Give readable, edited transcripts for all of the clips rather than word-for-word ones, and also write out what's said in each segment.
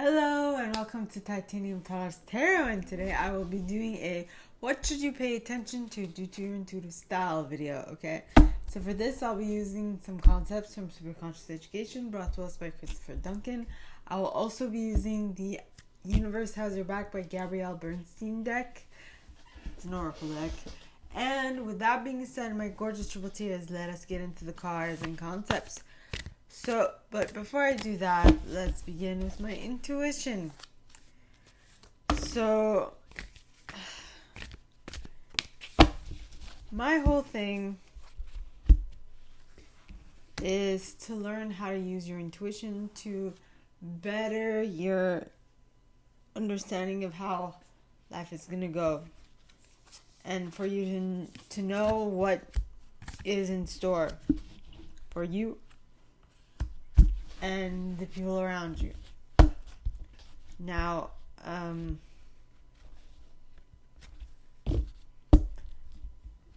Hello and welcome to Titanium Taurus Tarot, and today I will be doing a what should you pay attention to due to your intuitive style video, okay? So for this I'll be using some concepts from Superconscious Education brought to us by Chris Duncan. I will also be using the Universe Has Your Back by Gabrielle Bernstein deck. It's an oracle deck. And with that being said, my gorgeous triple T's, let us get into the cards and concepts. But before I do that, let's begin with my intuition. So, my whole thing is to learn how to use your intuition to better your understanding of how life is going to go. And for you to know what is in store for you and the people around you. Now,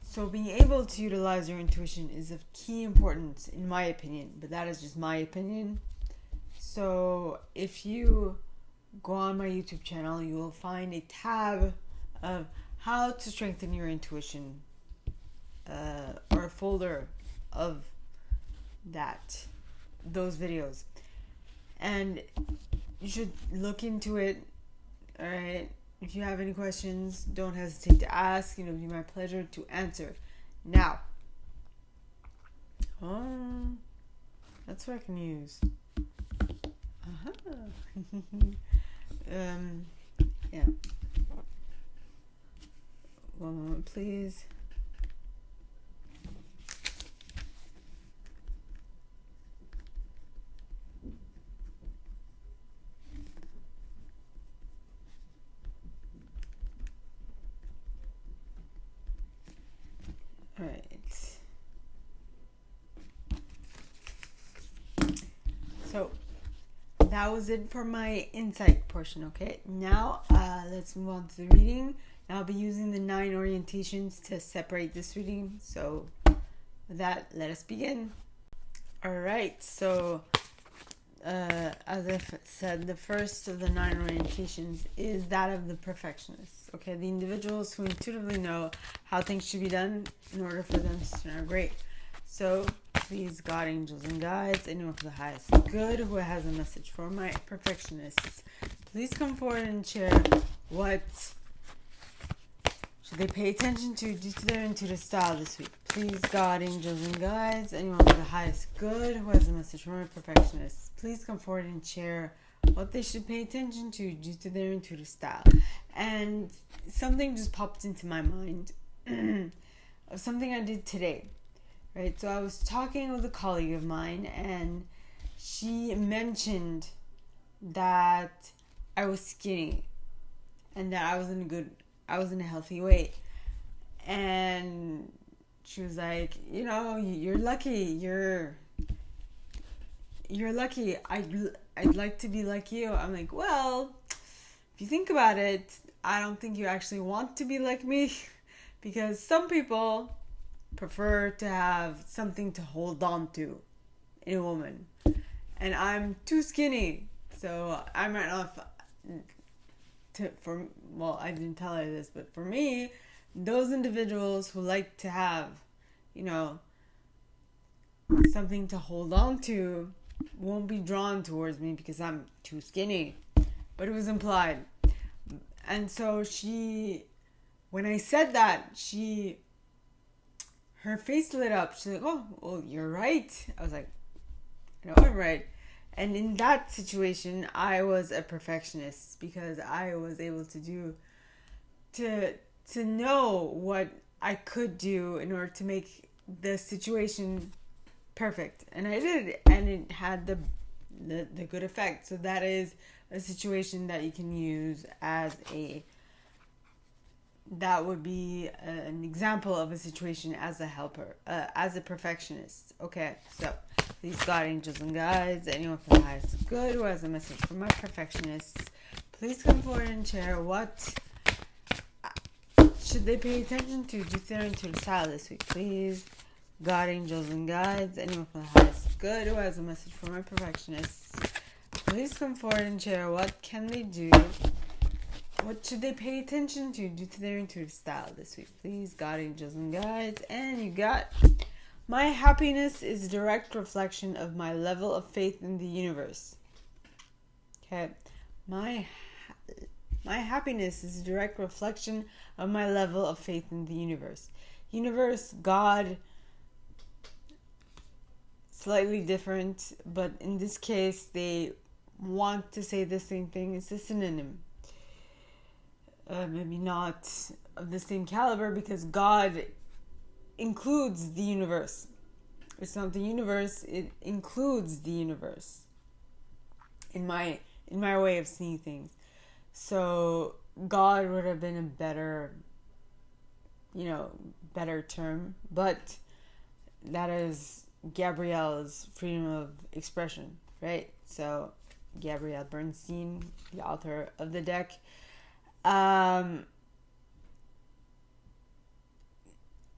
so being able to utilize your intuition is of key importance in my opinion, but that is just my opinion. So if you go on my YouTube channel, you will find a tab of how to strengthen your intuition, or a folder of those videos, and you should look into it. All right, if you have any questions, don't hesitate to ask. It'll be my pleasure to answer. Now, that's what I can use. Yeah. One moment, please. All right. So that was it for my insight portion. Okay. Now let's move on to the reading. I'll be using the 9 orientations to separate this reading. So with that, let us begin. Alright, so as I said, the first of the 9 orientations is that of the perfectionists. Okay, the individuals who intuitively know how things should be done in order for them to turn out great. So please, God, angels, and guides, anyone for the highest good who has a message for my perfectionists, please come forward and share what should they pay attention to due to their intuitive style this week. Please, God, angels, and guides, anyone with the highest good who has a message from a perfectionist, please come forward and share what they should pay attention to due to their intuitive style. And something just popped into my mind of something I did today. Right? So I was talking with a colleague of mine, and she mentioned that I was skinny and that I was in a healthy weight. And she was like, you're lucky. You're lucky. I'd like to be like you. I'm like, well, if you think about it, I don't think you actually want to be like me, because some people prefer to have something to hold on to in a woman. And I'm too skinny. So I might not I didn't tell her this, but for me, those individuals who like to have, something to hold on to won't be drawn towards me because I'm too skinny. But it was implied. And so when I said that, her face lit up. She's like, oh, well, you're right. I was like, I'm right. And in that situation, I was a perfectionist because I was able to know what I could do in order to make the situation perfect. And I did, and it had the good effect. So that is a situation that you can use that would be an example of a situation as a helper, as a perfectionist. Okay, so please, God, angels, and guides, anyone for the highest good who has a message for my perfectionists, please come forward and share what should they pay attention to due to their intuitive style this week. Please, God, angels, and guides, anyone for the highest good who has a message for my perfectionists, Please come forward and share what can they do. What should they pay attention to due to their intuitive style this week? Please, God, angels, and guides. And you got, my happiness is a direct reflection of my level of faith in the universe. Okay. My happiness is a direct reflection of my level of faith in the universe. Universe, God, slightly different, but in this case, they want to say the same thing. It's a synonym. Maybe not of the same caliber, because God includes the universe. It's not the universe, it includes the universe. In my way of seeing things. So God would have been a better term, but that is Gabrielle's freedom of expression, right? So Gabrielle Bernstein, the author of the deck. Well,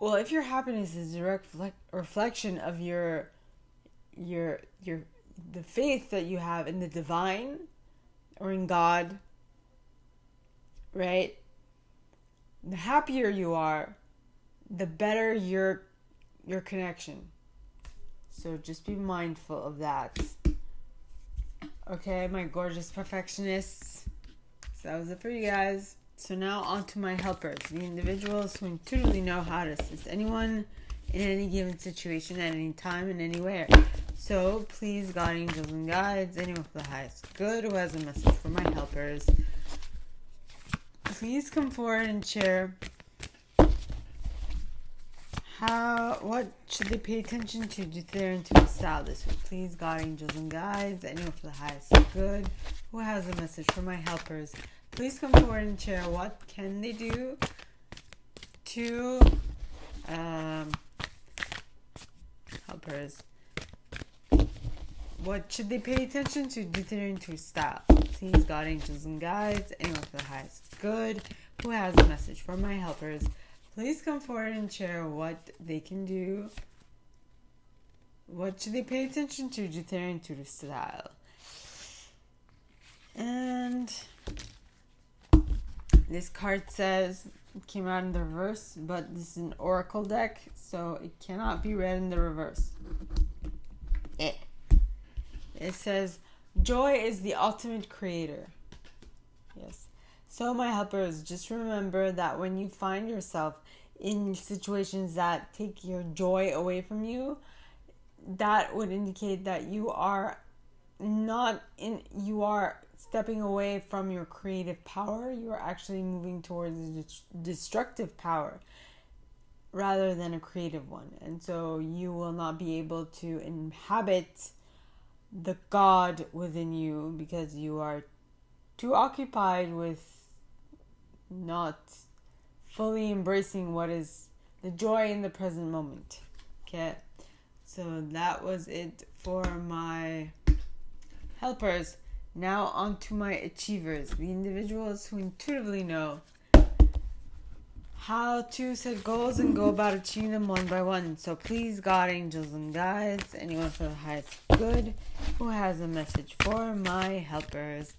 if your happiness is a direct reflection of the faith that you have in the divine or in God, right? The happier you are, the better your connection. So just be mindful of that. Okay, my gorgeous perfectionists. So that was it for you guys. So now on to my helpers, the individuals who intuitively know how to assist anyone in any given situation at any time and anywhere. So please, God, angels, and guides, anyone for the highest good who has a message for my helpers, please come forward and share what should they pay attention to due to their intuitive style this week. Please, God, angels, and guides, anyone for the highest good who has a message for my helpers, please come forward and share what can they do to helpers. What should they pay attention to due to their intuitive style? Please, God, angels, and guides, anyone for the highest good who has a message for my helpers, please come forward and share what they can do. What should they pay attention to due to their intuitive style? And this card says, it came out in the reverse, but this is an oracle deck, so it cannot be read in the reverse. It says, joy is the ultimate creator. Yes. So my helpers, just remember that when you find yourself in situations that take your joy away from you, that would indicate that you are stepping away from your creative power. You are actually moving towards a destructive power rather than a creative one. And so you will not be able to inhabit the God within you because you are too occupied with not fully embracing what is the joy in the present moment. Okay, so that was it for my helpers. Now on to my achievers, the individuals who intuitively know how to set goals and go about achieving them one by one. So please, God, angels, and guides, anyone for the highest good who has a message for my helpers,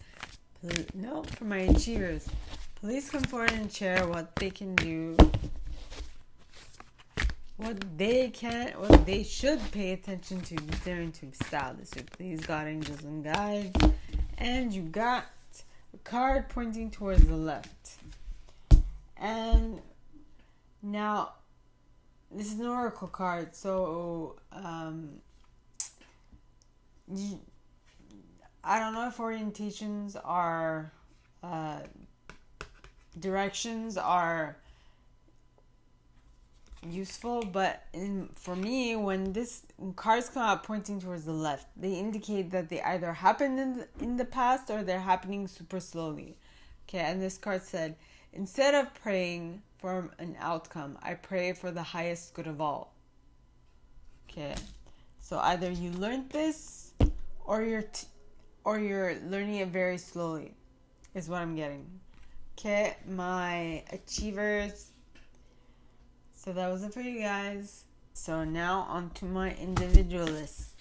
for my achievers, please come forward and share what they can do, what they should pay attention to with their intuitive style this week. Please, God, angels, and guides. And you got a card pointing towards the left. And now, this is an oracle card, so I don't know if orientations are directions are useful, but for me, when cards come out pointing towards the left, they indicate that they either happened in the past or they're happening super slowly. Okay, and this card said, instead of praying for an outcome, I pray for the highest good of all. Okay, so either you learned this or you're learning it very slowly, is what I'm getting. Okay, my achievers. So that was it for you guys. So now on to my individualists.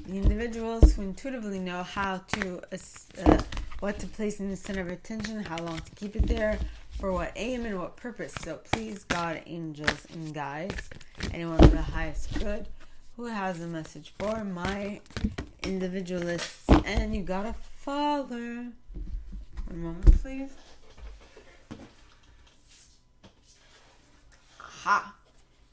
the individuals who intuitively know how to, what to place in the center of attention, how long to keep it there, for what aim and what purpose. So please, God, angels, and guides, anyone for the highest good, who has a message for my individualists. And you got a father. One moment, please. Aha!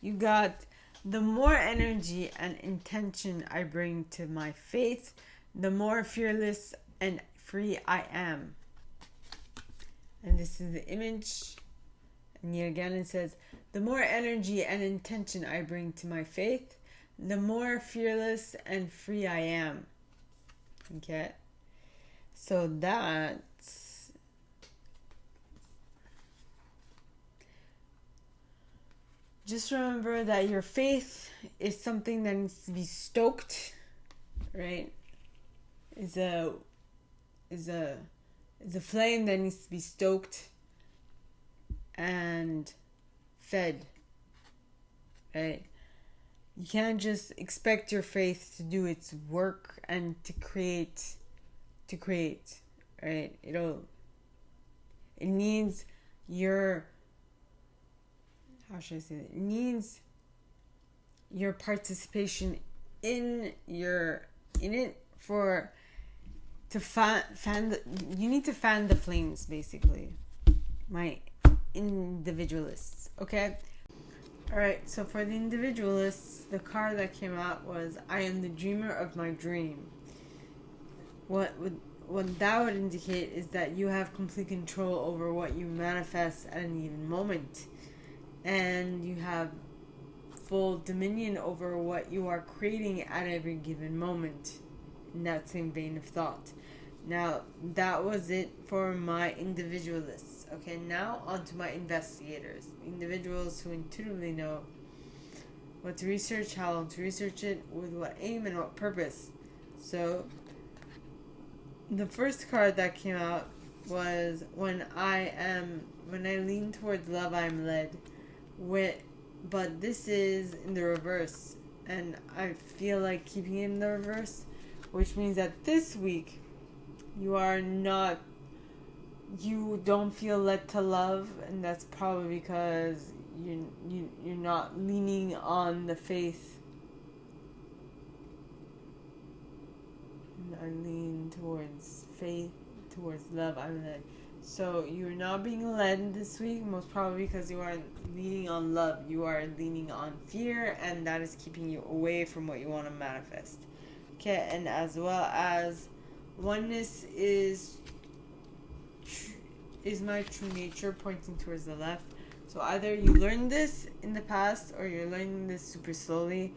You got, the more energy and intention I bring to my faith, the more fearless and free I am. And this is the image. And yet again it says, the more energy and intention I bring to my faith, the more fearless and free I am. Okay? So that's, just remember that your faith is something that needs to be stoked, right? Is a flame that needs to be stoked and fed, right? You can't just expect your faith to do its work and to create, right? It needs your, how should I say that? It needs your participation in it you need to fan the flames, basically, my individualists. Okay, all right, so for the individualists, the card that came out was, I am the dreamer of my dream. What that would indicate is that you have complete control over what you manifest at any given moment, and you have full dominion over what you are creating at every given moment, in that same vein of thought. Now, that was it for my individualists. Okay, now on to my investigators. Individuals who intuitively know what to research, how long to research it, with what aim and what purpose. So, the first card that came out was, when I lean towards love, I am led. But this is in the reverse, and I feel like keeping it in the reverse, which means that this week you don't feel led to love, and that's probably because you're not leaning on the faith. I lean towards faith, towards love, I'm led. So you're not being led this week, most probably because you aren't leaning on love. You are leaning on fear, and that is keeping you away from what you want to manifest. Okay, and as well as oneness is my true nature, pointing towards the left. So either you learned this in the past, or you're learning this super slowly,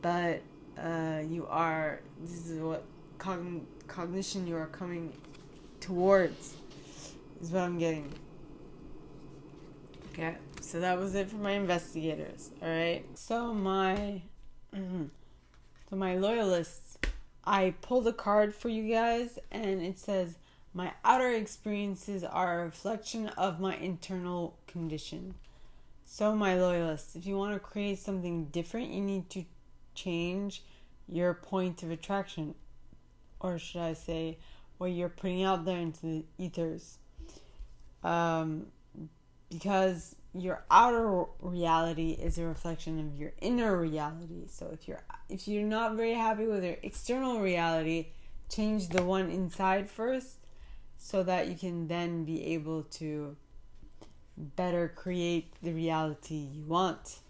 but this is what cognition you are coming towards, is what I'm getting. Okay, so that was it for my investigators. All right, so my loyalists, I pulled a card for you guys, and it says, my outer experiences are a reflection of my internal condition. So my loyalists, if you want to create something different, you need to change your point of attraction, or should I say, what you're putting out there into the ethers, because your outer reality is a reflection of your inner reality. So if you're not very happy with your external reality, change the one inside first, so that you can then be able to better create the reality you want.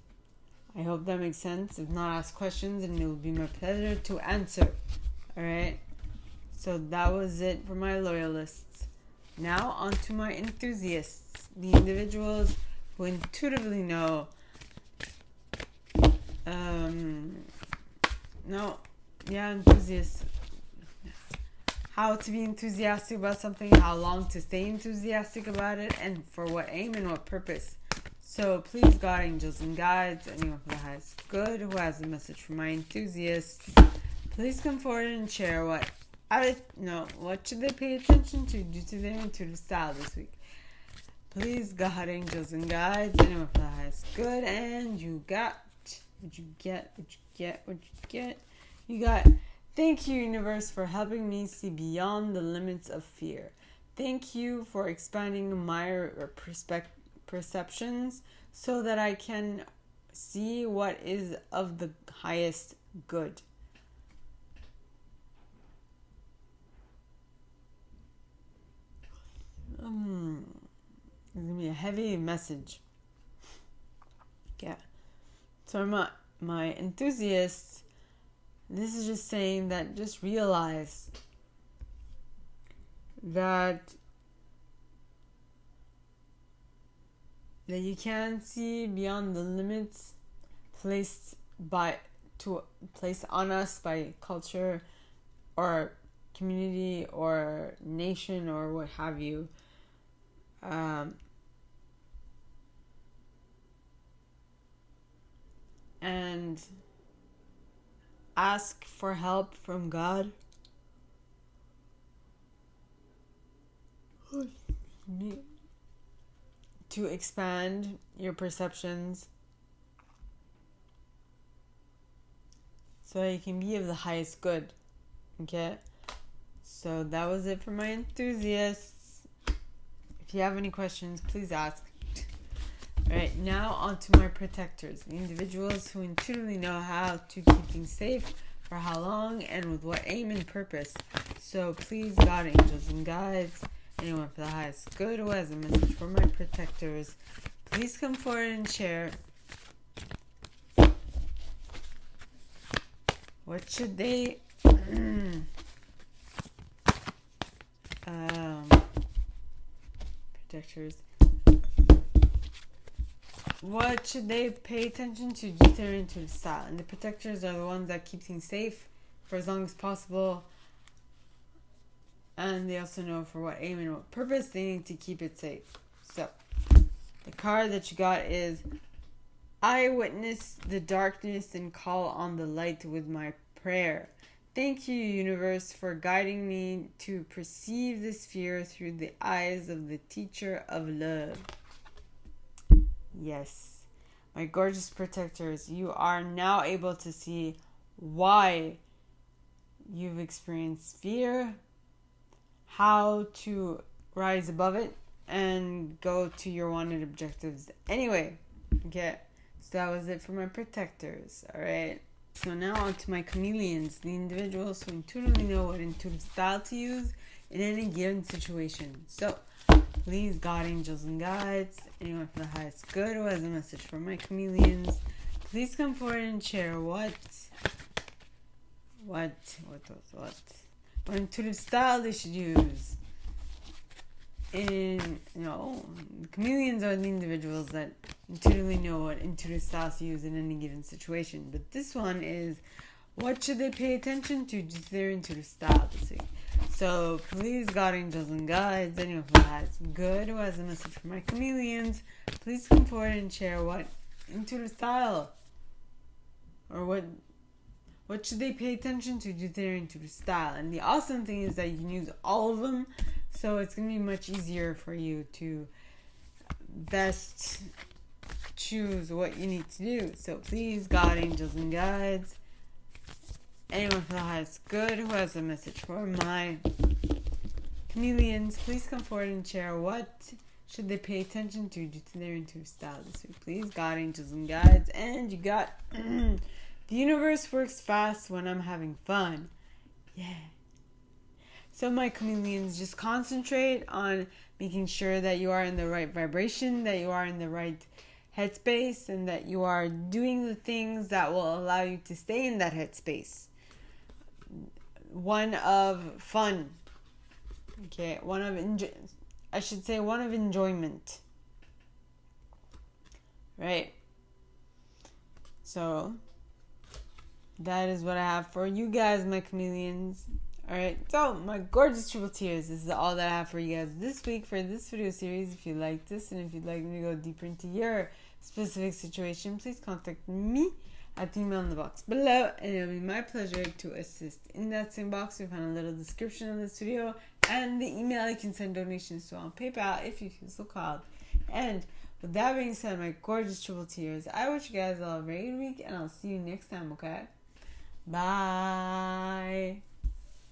I hope that makes sense. If not, ask questions and it will be my pleasure to answer. Alright? So that was it for my loyalists. Now on to my enthusiasts. The individuals who intuitively know enthusiasts. How to be enthusiastic about something, how long to stay enthusiastic about it, and for what aim and what purpose. So please, God, angels, and guides, anyone for the highest good who has a message for my enthusiasts, please come forward and share what should they pay attention to due to their intuitive style this week. Please, God, angels, and guides, anyone for the highest good, and you got what you get. You got, thank you, universe, for helping me see beyond the limits of fear. Thank you for expanding my perceptions so that I can see what is of the highest good. It's going to be a heavy message. Yeah. So my enthusiasts, this is just saying that just realize that you can see beyond the limits placed on us by culture or community or nation or what have you. And ask for help from God. To expand your perceptions so that you can be of the highest good. Okay? So that was it for my enthusiasts. If you have any questions, please ask. Alright, now on to my protectors, the individuals who intuitively know how to keep things safe, for how long, and with what aim and purpose. So please, God, angels, and guides, anyone for the highest good who has a message for my protectors, please come forward and share. What should they protectors, what should they pay attention to their intuitive style? And the protectors are the ones that keep things safe for as long as possible, and they also know for what aim and what purpose they need to keep it safe. So the card that you got is, I witness the darkness and call on the light with my prayer. Thank you, universe, for guiding me to perceive this fear through the eyes of the teacher of love. Yes, my gorgeous protectors, you are now able to see why you've experienced fear, how to rise above it, and go to your wanted objectives anyway. Okay, so that was it for my protectors. Alright, so now on to my chameleons, the individuals who intuitively know what intuitive style to use in any given situation. So please, God, angels, and guides, anyone for the highest good who has a message for my chameleons, please come forward and share what intuitive style they should use. The chameleons are the individuals that intuitively know what intuitive style to use in any given situation. But this one is, what should they pay attention to their intuitive style this week? So please, God, angels, and guides, anyone who has good who has a message for my chameleons, please come forward and share what intuitive style, or what should they pay attention to their intuitive style. And the awesome thing is that you can use all of them, so it's going to be much easier for you to best choose what you need to do. So please, God, angels, and guides, anyone for the highest good who has a message for my chameleons, please come forward and share what should they pay attention to due to their intuitive style this week. Please, God, angels, and guides. And you got the universe works fast when I'm having fun. Yeah. So my chameleons, just concentrate on making sure that you are in the right vibration, that you are in the right headspace, and that you are doing the things that will allow you to stay in that headspace. One of fun. Okay, one of enjoyment. Right? So that is what I have for you guys, my chameleons. Alright, so my gorgeous triple tears, this is all that I have for you guys this week for this video series. If you like this and if you'd like me to go deeper into your specific situation, please contact me at the email in the box below, and it'll be my pleasure to assist. In that same box, you'll find a little description of this video and the email you can send donations to on PayPal if you feel so called. And with that being said, my gorgeous triple tears, I wish you guys all a very good week, and I'll see you next time, okay? Bye.